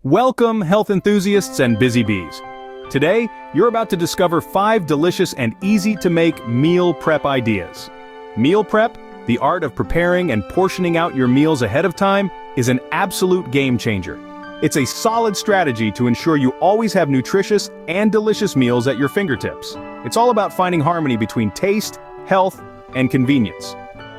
Welcome, health enthusiasts and busy bees. Today, you're about to discover 5 delicious and easy-to-make meal prep ideas. Meal prep, the art of preparing and portioning out your meals ahead of time, is an absolute game-changer. It's a solid strategy to ensure you always have nutritious and delicious meals at your fingertips. It's all about finding harmony between taste, health, and convenience.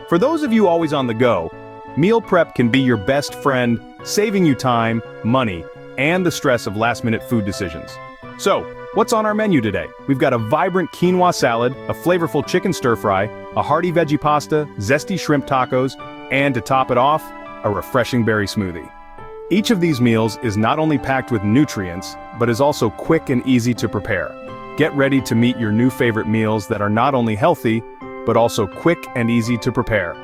For those of you always on the go, meal prep can be your best friend, saving you time, money, and the stress of last-minute food decisions. So, what's on our menu today? We've got a vibrant quinoa salad, a flavorful chicken stir-fry, a hearty veggie pasta, zesty shrimp tacos, and to top it off, a refreshing berry smoothie. Each of these meals is not only packed with nutrients, but is also quick and easy to prepare. Get ready to meet your new favorite meals that are not only healthy, but also quick and easy to prepare.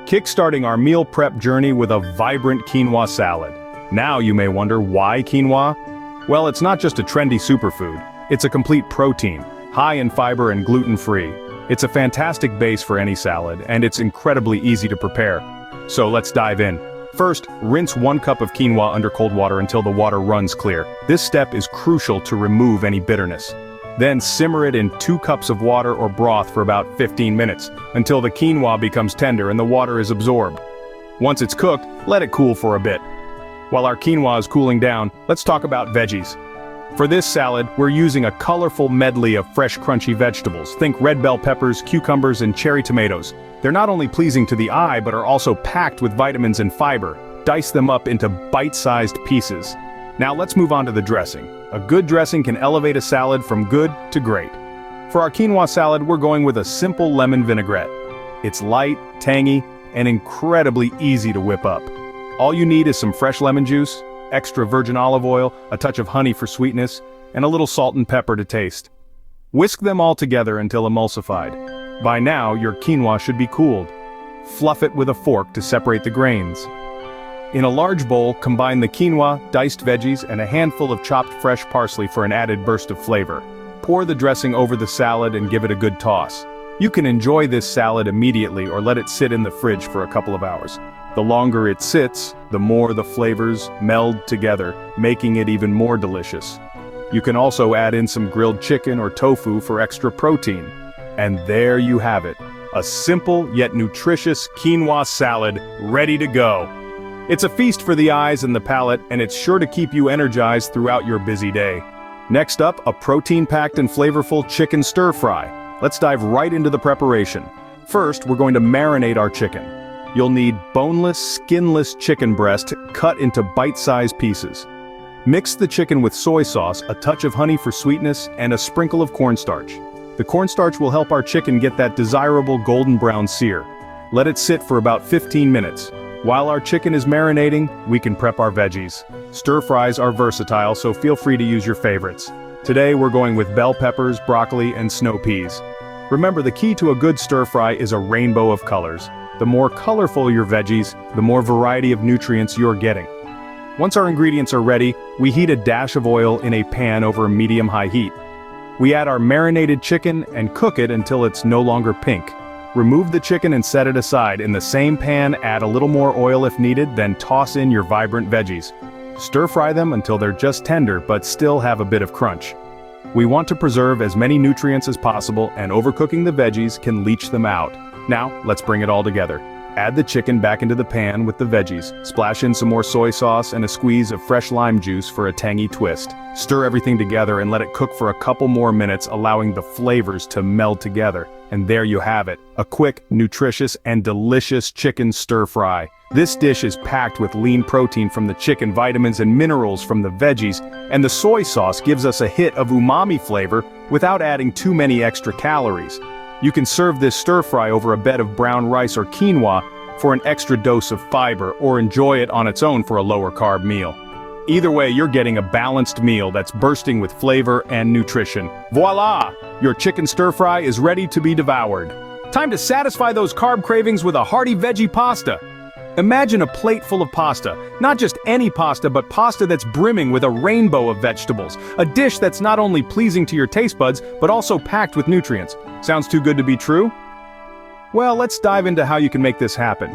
Kickstarting our meal prep journey with a vibrant quinoa salad. Now you may wonder, why quinoa? Well, it's not just a trendy superfood. It's a complete protein, high in fiber and gluten-free. It's a fantastic base for any salad, and it's incredibly easy to prepare. So let's dive in. First, rinse 1 cup of quinoa under cold water until the water runs clear. This step is crucial to remove any bitterness. Then simmer it in 2 cups of water or broth for about 15 minutes, until the quinoa becomes tender and the water is absorbed. Once it's cooked, let it cool for a bit. While our quinoa is cooling down, let's talk about veggies. For this salad, we're using a colorful medley of fresh crunchy vegetables. Think red bell peppers, cucumbers, and cherry tomatoes. They're not only pleasing to the eye, but are also packed with vitamins and fiber. Dice them up into bite-sized pieces. Now let's move on to the dressing. A good dressing can elevate a salad from good to great. For our quinoa salad, we're going with a simple lemon vinaigrette. It's light, tangy, and incredibly easy to whip up. All you need is some fresh lemon juice, extra virgin olive oil, a touch of honey for sweetness, and a little salt and pepper to taste. Whisk them all together until emulsified. By now, your quinoa should be cooled. Fluff it with a fork to separate the grains. In a large bowl, combine the quinoa, diced veggies, and a handful of chopped fresh parsley for an added burst of flavor. Pour the dressing over the salad and give it a good toss. You can enjoy this salad immediately or let it sit in the fridge for a couple of hours. The longer it sits, the more the flavors meld together, making it even more delicious. You can also add in some grilled chicken or tofu for extra protein. And there you have it, a simple yet nutritious quinoa salad ready to go. It's a feast for the eyes and the palate, and it's sure to keep you energized throughout your busy day. Next up, a protein-packed and flavorful chicken stir-fry. Let's dive right into the preparation. First, we're going to marinate our chicken. You'll need boneless, skinless chicken breast cut into bite-sized pieces. Mix the chicken with soy sauce, a touch of honey for sweetness, and a sprinkle of cornstarch. The cornstarch will help our chicken get that desirable golden brown sear. Let it sit for about 15 minutes. While our chicken is marinating, we can prep our veggies. Stir-fries are versatile, so feel free to use your favorites. Today we're going with bell peppers, broccoli, and snow peas. Remember, the key to a good stir-fry is a rainbow of colors. The more colorful your veggies, the more variety of nutrients you're getting. Once our ingredients are ready, we heat a dash of oil in a pan over medium-high heat. We add our marinated chicken and cook it until it's no longer pink. Remove the chicken and set it aside. In the same pan, add a little more oil if needed, then toss in your vibrant veggies. Stir-fry them until they're just tender but still have a bit of crunch. We want to preserve as many nutrients as possible, and overcooking the veggies can leach them out. Now, let's bring it all together. Add the chicken back into the pan with the veggies. Splash in some more soy sauce and a squeeze of fresh lime juice for a tangy twist. Stir everything together and let it cook for a couple more minutes, allowing the flavors to meld together. And there you have it, a quick, nutritious, and delicious chicken stir-fry. This dish is packed with lean protein from the chicken, vitamins and minerals from the veggies, and the soy sauce gives us a hit of umami flavor without adding too many extra calories. You can serve this stir-fry over a bed of brown rice or quinoa for an extra dose of fiber, or enjoy it on its own for a lower-carb meal. Either way, you're getting a balanced meal that's bursting with flavor and nutrition. Voila! Your chicken stir-fry is ready to be devoured. Time to satisfy those carb cravings with a hearty veggie pasta. Imagine a plate full of pasta, not just any pasta, but pasta that's brimming with a rainbow of vegetables. A dish that's not only pleasing to your taste buds, but also packed with nutrients. Sounds too good to be true? Well, let's dive into how you can make this happen.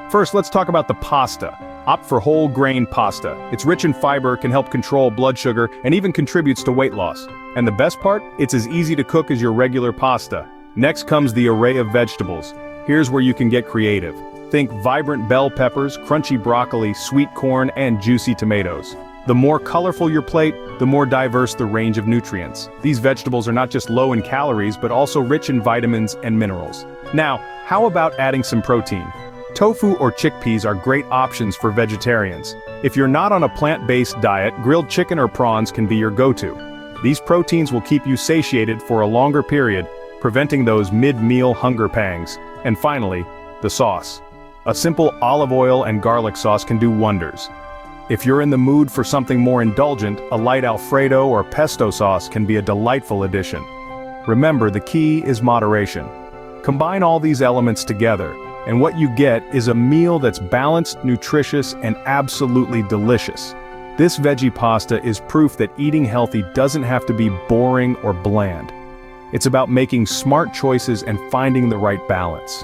First, let's talk about the pasta. Opt for whole grain pasta. It's rich in fiber, can help control blood sugar, and even contributes to weight loss. And the best part? It's as easy to cook as your regular pasta. Next comes the array of vegetables. Here's where you can get creative. Think vibrant bell peppers, crunchy broccoli, sweet corn, and juicy tomatoes. The more colorful your plate, the more diverse the range of nutrients. These vegetables are not just low in calories, but also rich in vitamins and minerals. Now, how about adding some protein? Tofu or chickpeas are great options for vegetarians. If you're not on a plant-based diet, grilled chicken or prawns can be your go-to. These proteins will keep you satiated for a longer period, preventing those mid-meal hunger pangs. And finally, the sauce. A simple olive oil and garlic sauce can do wonders. If you're in the mood for something more indulgent, a light Alfredo or pesto sauce can be a delightful addition. Remember, the key is moderation. Combine all these elements together, and what you get is a meal that's balanced, nutritious, and absolutely delicious. This veggie pasta is proof that eating healthy doesn't have to be boring or bland. It's about making smart choices and finding the right balance.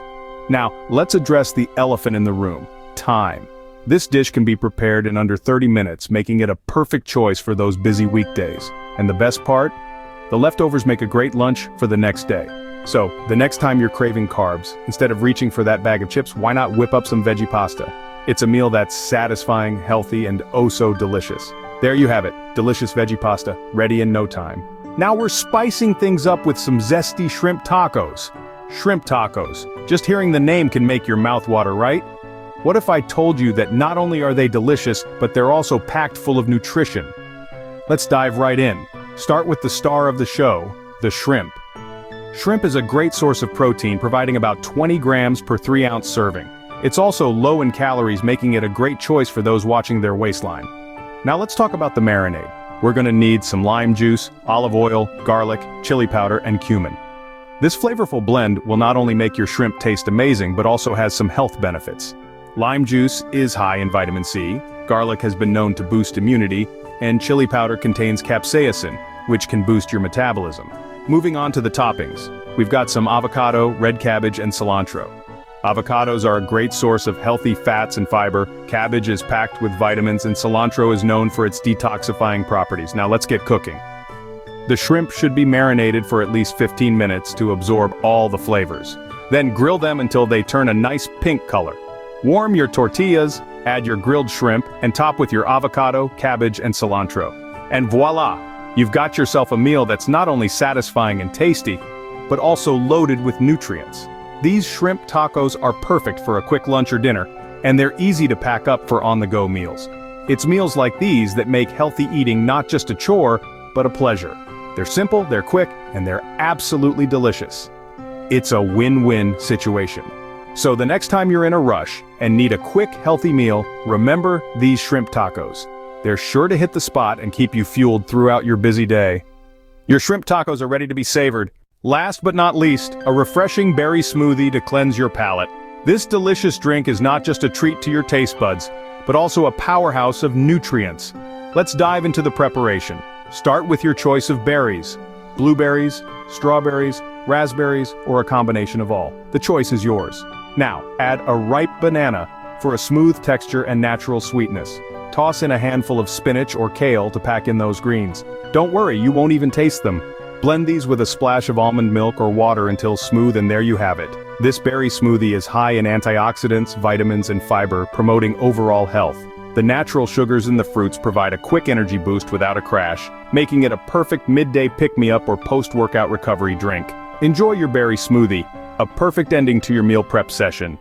Now, let's address the elephant in the room: time. This dish can be prepared in under 30 minutes, making it a perfect choice for those busy weekdays. And the best part? The leftovers make a great lunch for the next day. So, the next time you're craving carbs, instead of reaching for that bag of chips, why not whip up some veggie pasta? It's a meal that's satisfying, healthy, and oh so delicious. There you have it, delicious veggie pasta, ready in no time. Now we're spicing things up with some zesty shrimp tacos. Shrimp tacos. Just hearing the name can make your mouth water, right? What if I told you that not only are they delicious, but they're also packed full of nutrition? Let's dive right in. Start with the star of the show, the shrimp. Shrimp is a great source of protein, providing about 20 grams per 3-ounce serving. It's also low in calories, making it a great choice for those watching their waistline. Now let's talk about the marinade. We're gonna need some lime juice, olive oil, garlic, chili powder, and cumin. This flavorful blend will not only make your shrimp taste amazing, but also has some health benefits. Lime juice is high in vitamin C, garlic has been known to boost immunity, and chili powder contains capsaicin, which can boost your metabolism. Moving on to the toppings, we've got some avocado, red cabbage, and cilantro. Avocados are a great source of healthy fats and fiber, cabbage is packed with vitamins, and cilantro is known for its detoxifying properties. Now let's get cooking. The shrimp should be marinated for at least 15 minutes to absorb all the flavors. Then grill them until they turn a nice pink color. Warm your tortillas, add your grilled shrimp, and top with your avocado, cabbage, and cilantro. And voila! You've got yourself a meal that's not only satisfying and tasty, but also loaded with nutrients. These shrimp tacos are perfect for a quick lunch or dinner, and they're easy to pack up for on-the-go meals. It's meals like these that make healthy eating not just a chore, but a pleasure. They're simple, they're quick, and they're absolutely delicious. It's a win-win situation. So the next time you're in a rush and need a quick, healthy meal, remember these shrimp tacos. They're sure to hit the spot and keep you fueled throughout your busy day. Your shrimp tacos are ready to be savored. Last but not least, a refreshing berry smoothie to cleanse your palate. This delicious drink is not just a treat to your taste buds, but also a powerhouse of nutrients. Let's dive into the preparation. Start with your choice of berries: blueberries, strawberries, raspberries, or a combination of all. The choice is yours. Now, add a ripe banana for a smooth texture and natural sweetness. Toss in a handful of spinach or kale to pack in those greens. Don't worry, you won't even taste them. Blend these with a splash of almond milk or water until smooth, and there you have it. This berry smoothie is high in antioxidants, vitamins, and fiber, promoting overall health. The natural sugars in the fruits provide a quick energy boost without a crash, making it a perfect midday pick-me-up or post-workout recovery drink. Enjoy your berry smoothie, a perfect ending to your meal prep session.